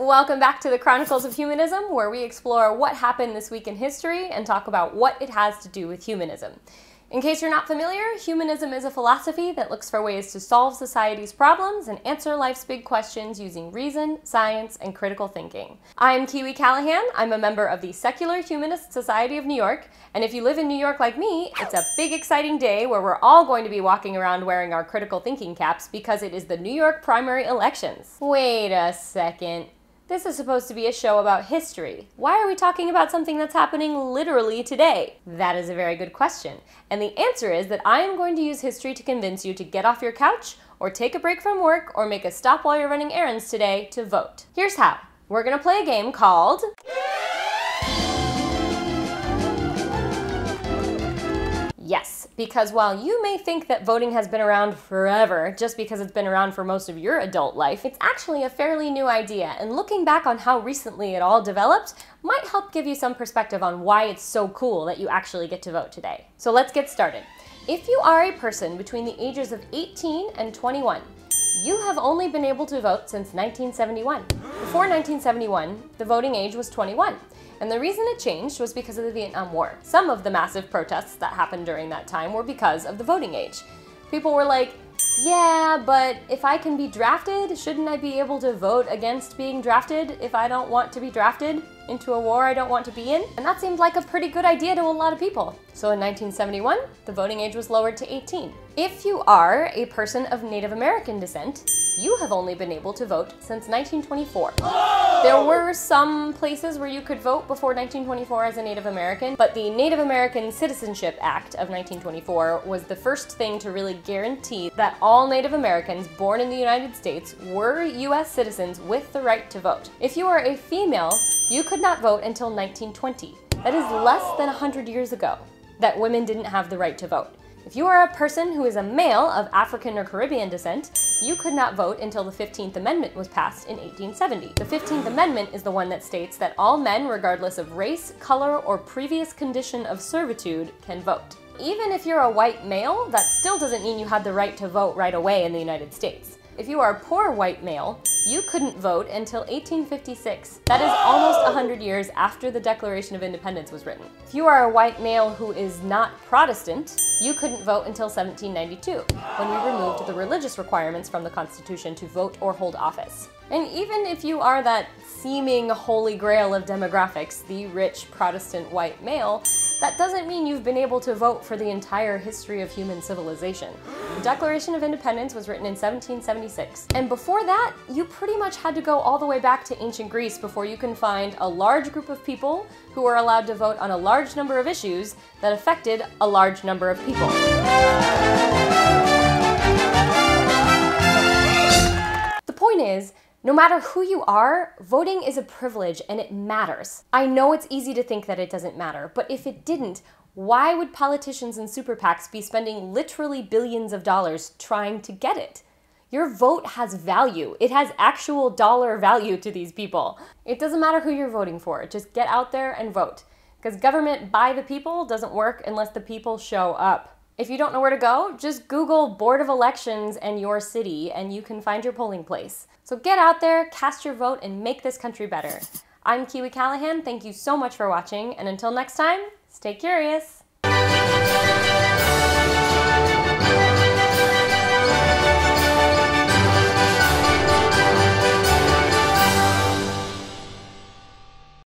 Welcome back to the Chronicles of Humanism, where we explore what happened this week in history and talk about what it has to do with humanism. In case you're not familiar, humanism is a philosophy that looks for ways to solve society's problems and answer life's big questions using reason, science, and critical thinking. I'm KIWI Callahan. I'm a member of the Secular Humanist Society of New York, and if you live in New York like me, it's a big exciting day where we're all going to be walking around wearing our critical thinking caps because it is the New York primary elections. Wait a second. This is supposed to be a show about history. Why are we talking about something that's happening literally today? That is a very good question. And the answer is that I am going to use history to convince you to get off your couch, or take a break from work, or make a stop while you're running errands today to vote. Here's how. We're gonna play a game called Yes, because while you may think that voting has been around forever just because it's been around for most of your adult life, it's actually a fairly new idea, and looking back on how recently it all developed might help give you some perspective on why it's so cool that you actually get to vote today. So let's get started. If you are a person between the ages of 18 and 21, you have only been able to vote since 1971. Before 1971, the voting age was 21. And the reason it changed was because of the Vietnam War. Some of the massive protests that happened during that time were because of the voting age. People were like, yeah, but if I can be drafted, shouldn't I be able to vote against being drafted if I don't want to be drafted into a war I don't want to be in? And that seemed like a pretty good idea to a lot of people. So in 1971, the voting age was lowered to 18. If you are a person of Native American descent, you have only been able to vote since 1924. There were some places where you could vote before 1924 as a Native American, but the Native American Citizenship Act of 1924 was the first thing to really guarantee that all Native Americans born in the United States were US citizens with the right to vote. If you are a female, you could not vote until 1920. That is less than 100 years ago that women didn't have the right to vote. If you are a person who is a male of African or Caribbean descent, you could not vote until the 15th Amendment was passed in 1870. The 15th Amendment is the one that states that all men, regardless of race, color, or previous condition of servitude, can vote. Even if you're a white male, that still doesn't mean you had the right to vote right away in the United States. If you are a poor white male, you couldn't vote until 1856. That is almost 100 years after the Declaration of Independence was written. If you are a white male who is not Protestant, you couldn't vote until 1792, when we removed the religious requirements from the Constitution to vote or hold office. And even if you are that seeming holy grail of demographics, the rich Protestant white male, that doesn't mean you've been able to vote for the entire history of human civilization. The Declaration of Independence was written in 1776. And before that, you pretty much had to go all the way back to ancient Greece before you can find a large group of people who were allowed to vote on a large number of issues that affected a large number of people. The point is, no matter who you are, voting is a privilege and it matters. I know it's easy to think that it doesn't matter, but if it didn't, why would politicians and super PACs be spending literally billions of dollars trying to get it? Your vote has value. It has actual dollar value to these people. It doesn't matter who you're voting for, just get out there and vote. Because government by the people doesn't work unless the people show up. If you don't know where to go, just Google Board of Elections and your city and you can find your polling place. So get out there, cast your vote, and make this country better. I'm KIWI Callahan, thank you so much for watching, and until next time, stay curious!